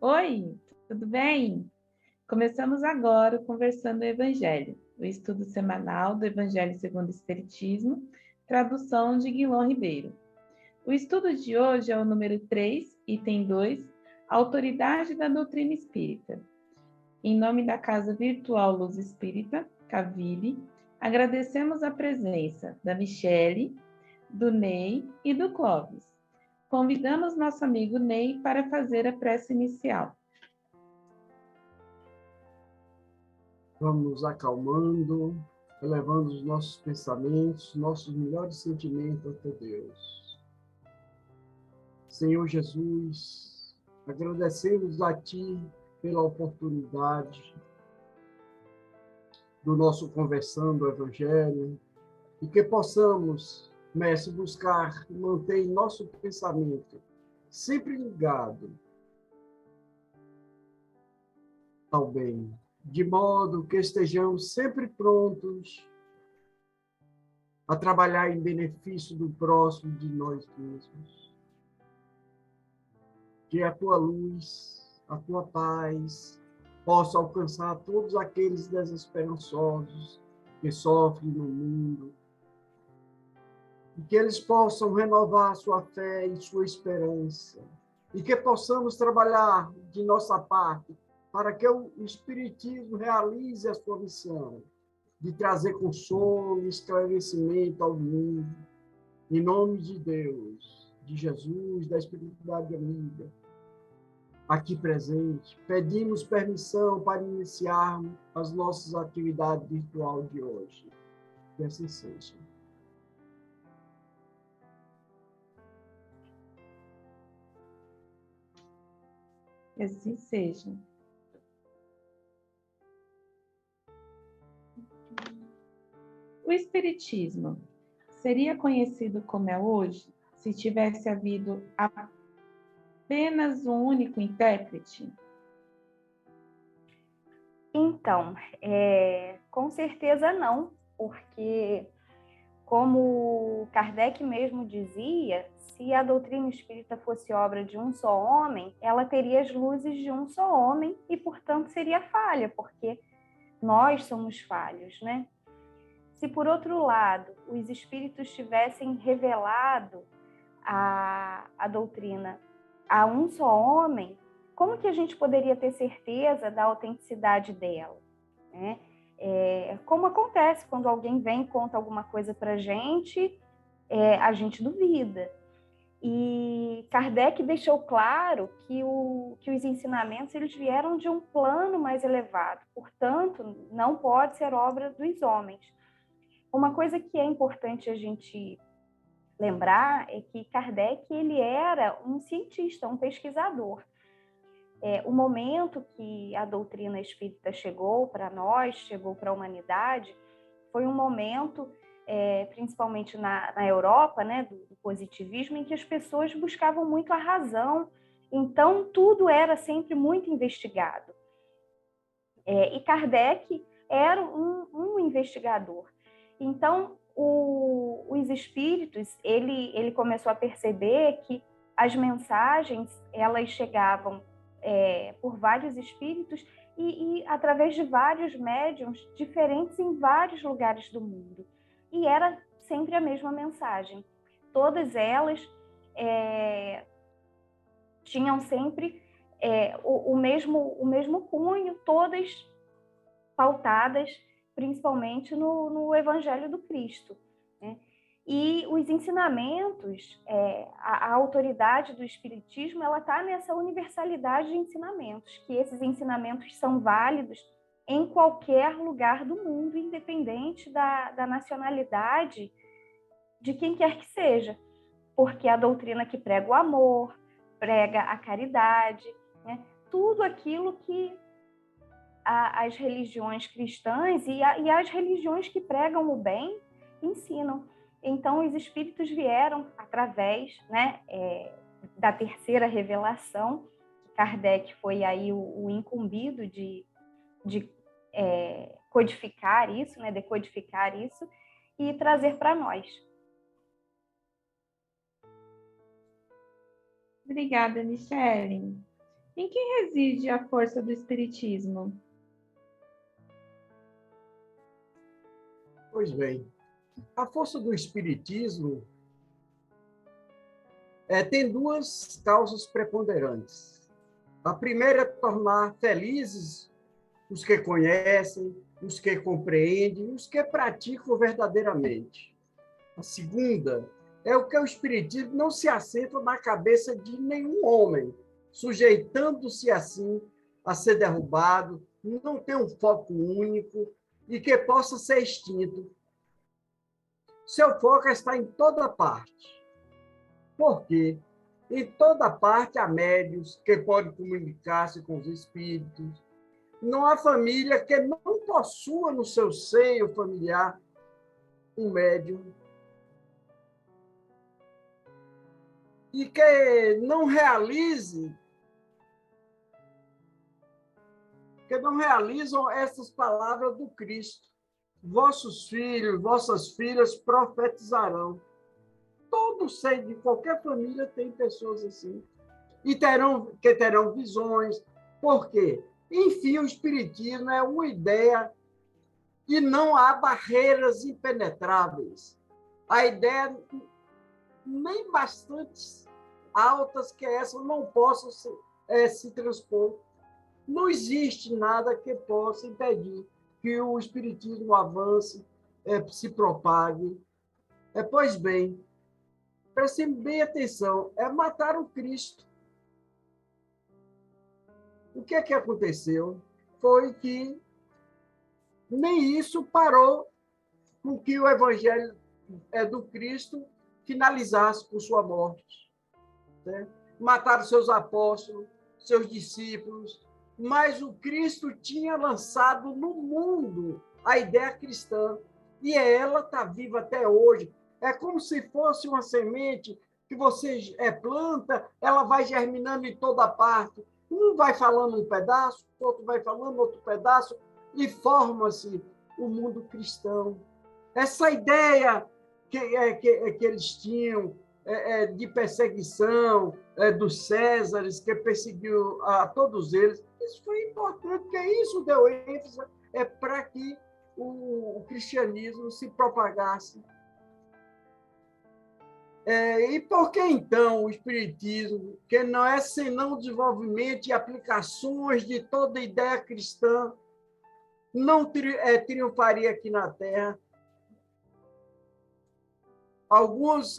Oi, tudo bem? Começamos agora o Conversando o Evangelho, o estudo semanal do Evangelho segundo o Espiritismo, tradução de Guilom Ribeiro. O estudo de hoje é o número 3, item 2, Autoridade da Doutrina Espírita. Em nome da Casa Virtual Luz Espírita, Cavile, agradecemos a presença da Michele, do Ney e do Clóvis. Convidamos nosso amigo Ney para fazer a prece inicial. Vamos nos acalmando, elevando os nossos pensamentos, nossos melhores sentimentos até Deus. Senhor Jesus, agradecemos a Ti pela oportunidade do nosso Conversando o Evangelho e que possamos, Mestre, buscar e manter nosso pensamento sempre ligado ao bem, de modo que estejamos sempre prontos a trabalhar em benefício do próximo de nós mesmos. Que a tua luz, a tua paz, possa alcançar todos aqueles desesperançosos que sofrem no mundo, e que eles possam renovar sua fé e sua esperança, e que possamos trabalhar de nossa parte para que o Espiritismo realize a sua missão de trazer consolo e esclarecimento ao mundo. Em nome de Deus, de Jesus, da espiritualidade amiga, aqui presente, pedimos permissão para iniciarmos as nossas atividades virtuais de hoje. Que assim seja. Que assim seja. O Espiritismo seria conhecido como é hoje se tivesse havido apenas um único intérprete? Então, com certeza não, porque, como Kardec mesmo dizia, se a doutrina espírita fosse obra de um só homem, ela teria as luzes de um só homem e, portanto, seria falha, porque nós somos falhos, né? Se, por outro lado, os espíritos tivessem revelado a doutrina a um só homem, como que a gente poderia ter certeza da autenticidade dela, né? Como acontece quando alguém vem e conta alguma coisa para a gente duvida. E Kardec deixou claro que os ensinamentos eles vieram de um plano mais elevado, portanto, não pode ser obra dos homens. Uma coisa que é importante a gente lembrar é que Kardec ele era um cientista, um pesquisador. O momento que a doutrina espírita chegou para nós, chegou para a humanidade, foi um momento, principalmente na Europa, né, do positivismo, em que as pessoas buscavam muito a razão, então tudo era sempre muito investigado. E Kardec era um investigador. Então, os espíritos, ele começou a perceber que as mensagens, elas chegavam por vários espíritos e através de vários médiuns diferentes em vários lugares do mundo. E era sempre a mesma mensagem. Todas elas tinham sempre o mesmo cunho, todas pautadas principalmente no Evangelho do Cristo, né? E os ensinamentos, a autoridade do Espiritismo, ela está nessa universalidade de ensinamentos, que esses ensinamentos são válidos em qualquer lugar do mundo, independente da nacionalidade de quem quer que seja, porque a doutrina que prega o amor, prega a caridade, né? Tudo aquilo que as religiões cristãs e as religiões que pregam o bem ensinam. Então, os espíritos vieram através, né, da terceira revelação, que Kardec foi aí o incumbido de codificar isso, né, decodificar isso e trazer para nós. Obrigada, Michele. Em que reside a força do Espiritismo? Pois bem, a força do Espiritismo tem duas causas preponderantes. A primeira é tornar felizes os que conhecem, os que compreendem, os que praticam verdadeiramente. A segunda é o que o Espiritismo não se assenta na cabeça de nenhum homem, sujeitando-se assim a ser derrubado, não tem um foco único e que possa ser extinto. Seu foco está em toda parte. Por quê? Em toda parte há médiuns que podem comunicar-se com os espíritos. Não há família que não possua no seu seio familiar um médium. E que não realizam essas palavras do Cristo. Vossos filhos, vossas filhas profetizarão. Todo ser de qualquer família tem pessoas assim. E terão visões. Por quê? Enfim, o Espiritismo é uma ideia e não há barreiras impenetráveis. A ideia nem bastante altas que essas não possam se transpor. Não existe nada que possa impedir que o Espiritismo avance, se propague. Pois bem, prestem bem atenção, matar o Cristo. O que aconteceu foi que nem isso parou com que o Evangelho do Cristo finalizasse por sua morte. Né? Mataram seus apóstolos, seus discípulos, mas o Cristo tinha lançado no mundo a ideia cristã, e ela está viva até hoje. É como se fosse uma semente que você planta, ela vai germinando em toda parte. Um vai falando um pedaço, outro vai falando outro pedaço, e forma-se o mundo cristão. Essa ideia que eles tinham de perseguição dos Césares, que perseguiu a todos eles, isso foi importante, porque isso deu ênfase para que o cristianismo se propagasse. E por que, então, o Espiritismo, que não é senão o desenvolvimento e aplicações de toda ideia cristã, não triunfaria aqui na Terra? Alguns,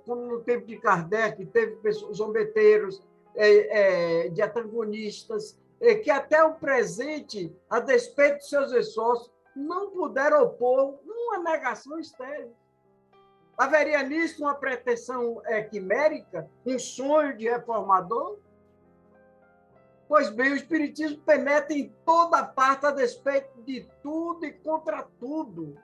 como no tempo de Kardec, teve pessoas, zombeteiros, de antagonistas, que até o presente, a despeito de seus esforços, não puderam opor uma negação estéril. Haveria nisso uma pretensão quimérica, um sonho de reformador? Pois bem, o Espiritismo penetra em toda parte a despeito de tudo e contra tudo,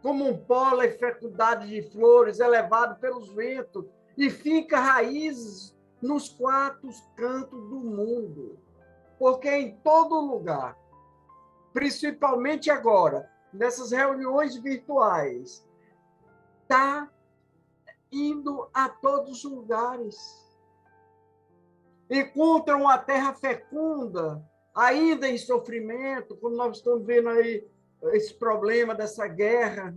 como um pólen fecundado de flores elevado pelos ventos e finca raízes nos quatro cantos do mundo. Porque em todo lugar, principalmente agora, nessas reuniões virtuais, está indo a todos os lugares. Encontram uma terra fecunda, ainda em sofrimento, como nós estamos vendo aí esse problema dessa guerra,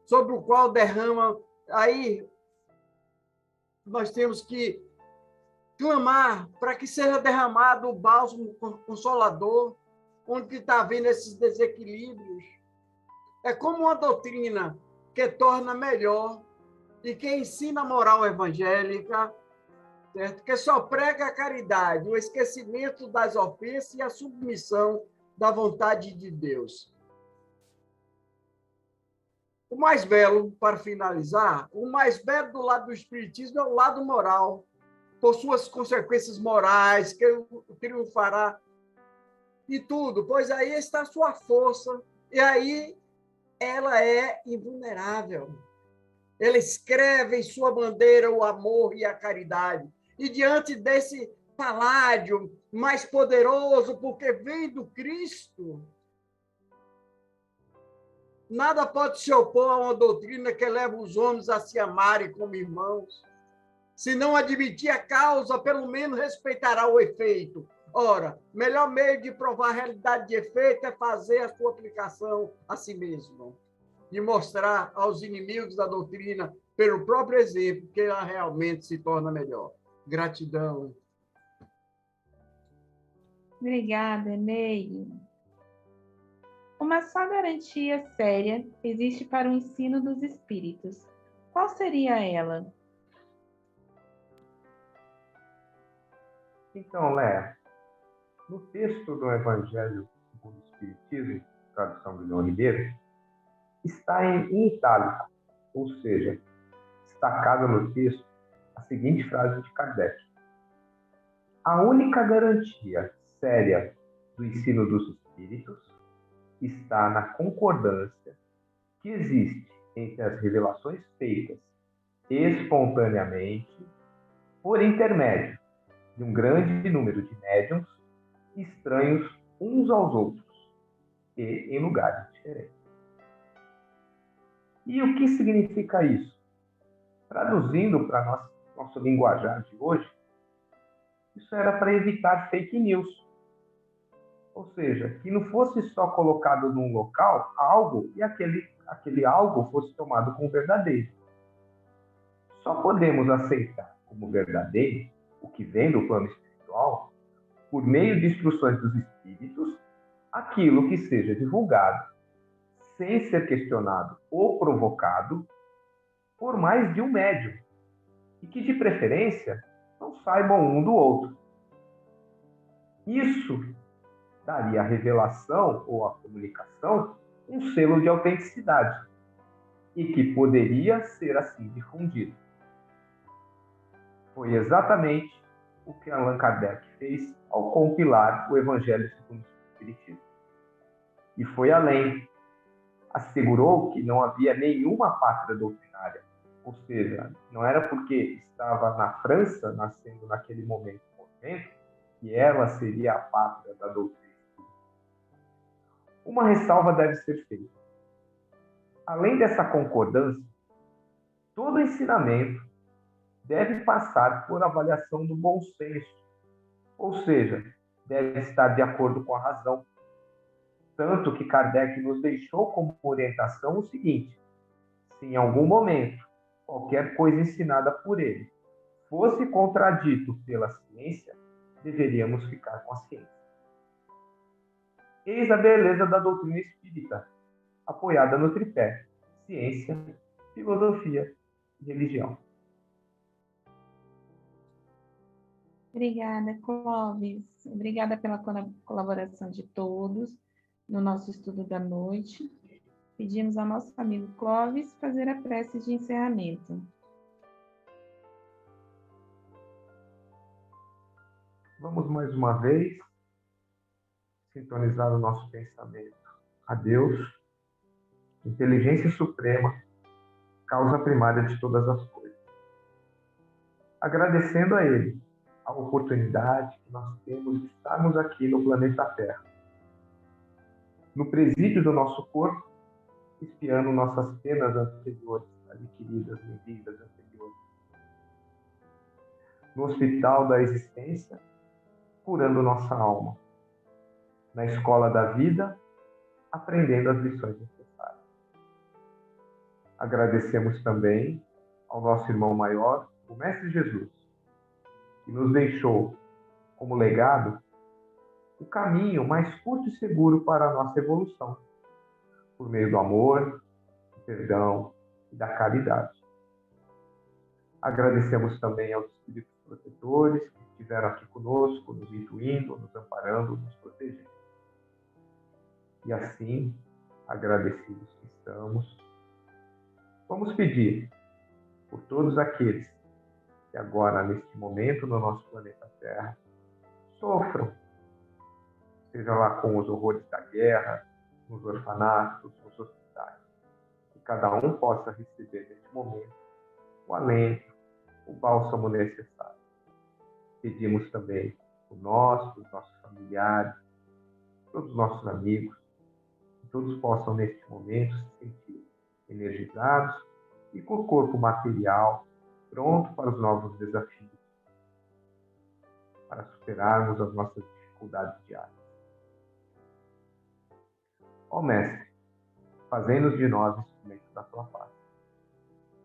sobre o qual derrama, aí nós temos que clamar para que seja derramado o bálsamo consolador, onde está havendo esses desequilíbrios. É como uma doutrina que torna melhor e que ensina a moral evangélica, certo? Que só prega a caridade, o esquecimento das ofensas e a submissão da vontade de Deus. O mais belo, para finalizar, o mais belo do lado do Espiritismo é o lado moral, por suas consequências morais, que triunfará e tudo, pois aí está a sua força, e aí ela é invulnerável. Ela escreve em sua bandeira o amor e a caridade. E diante desse paládio mais poderoso, porque vem do Cristo, nada pode se opor a uma doutrina que leva os homens a se amarem como irmãos. Se não admitir a causa, pelo menos respeitará o efeito. Ora, melhor meio de provar a realidade de efeito é fazer a sua aplicação a si mesmo e mostrar aos inimigos da doutrina, pelo próprio exemplo, que ela realmente se torna melhor. Gratidão. Obrigada, Ney. Uma só garantia séria existe para o ensino dos espíritos. Qual seria ela? Então, Léa, no texto do Evangelho segundo o Espiritismo, tradução do Leão Ribeiro, está em itálico, ou seja, destacada no texto a seguinte frase de Kardec: a única garantia séria do ensino dos espíritos está na concordância que existe entre as revelações feitas espontaneamente por intermédio de um grande número de médiuns estranhos uns aos outros e em lugares diferentes. E o que significa isso? Traduzindo para nosso linguajar de hoje, isso era para evitar fake news. Ou seja, que não fosse só colocado num local algo e aquele algo fosse tomado como verdadeiro. Só podemos aceitar como verdadeiro o que vem do plano espiritual por meio de instruções dos espíritos, aquilo que seja divulgado sem ser questionado ou provocado por mais de um médium, e que, de preferência, não saibam um do outro. Isso daria à revelação ou à comunicação um selo de autenticidade, e que poderia ser assim difundido. Foi exatamente o que Allan Kardec fez ao compilar o Evangelho segundo o Espiritismo. E foi além. Assegurou que não havia nenhuma pátria doutrinária, ou seja, não era porque estava na França, nascendo naquele momento, que ela seria a pátria da doutrina. Uma ressalva deve ser feita. Além dessa concordância, todo ensinamento deve passar por avaliação do bom senso, ou seja, deve estar de acordo com a razão. Tanto que Kardec nos deixou como orientação o seguinte: se em algum momento qualquer coisa ensinada por ele fosse contradito pela ciência, deveríamos ficar com a ciência. Eis a beleza da doutrina espírita, apoiada no tripé: ciência, filosofia e religião. Obrigada, Clóvis. Obrigada pela colaboração de todos no nosso estudo da noite. Pedimos ao nosso amigo Clóvis fazer a prece de encerramento. Vamos mais uma vez sintonizar o nosso pensamento a Deus, inteligência suprema, causa primária de todas as coisas. Agradecendo a Ele a oportunidade que nós temos de estarmos aqui no planeta Terra, no presídio do nosso corpo, expiando nossas penas anteriores, adquiridas em vidas anteriores. No hospital da existência, curando nossa alma. Na escola da vida, aprendendo as lições necessárias. Agradecemos também ao nosso irmão maior, o Mestre Jesus, que nos deixou como legado o caminho mais curto e seguro para a nossa evolução, por meio do amor, do perdão e da caridade. Agradecemos também aos espíritos protetores que estiveram aqui conosco, nos intuindo, nos amparando, nos protegendo. E assim, agradecidos que estamos, vamos pedir por todos aqueles que agora, neste momento, no nosso planeta Terra, sofram, seja lá com os horrores da guerra, nos orfanatos, nos hospitais, que cada um possa receber neste momento o alento, o bálsamo necessário. Pedimos também por nós, por nossos familiares, todos os nossos amigos, que todos possam neste momento se sentir energizados e com o corpo material pronto para os novos desafios, para superarmos as nossas dificuldades diárias. Ó Mestre, fazei-nos de nós instrumentos da tua paz.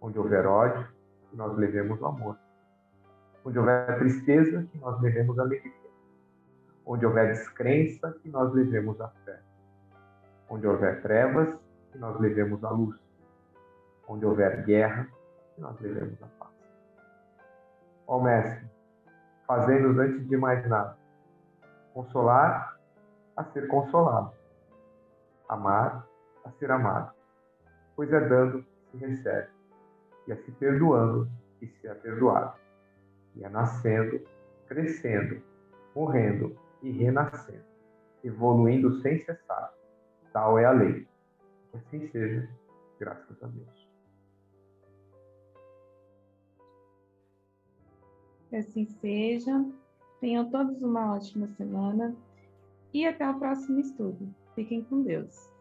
Onde houver ódio, que nós levemos o amor. Onde houver tristeza, que nós levemos a alegria. Onde houver descrença, que nós levemos a fé. Onde houver trevas, que nós levemos a luz. Onde houver guerra, que nós levemos a paz. Ó Mestre, fazei-nos antes de mais nada, consolar a ser consolado, amar a ser amado, pois é dando que se recebe, e é se perdoando que se é perdoado, e é nascendo, crescendo, morrendo e renascendo, evoluindo sem cessar. Tal é a lei. Que assim seja, graças a Deus. Que assim seja. Tenham todos uma ótima semana e até o próximo estudo. Fiquem com Deus.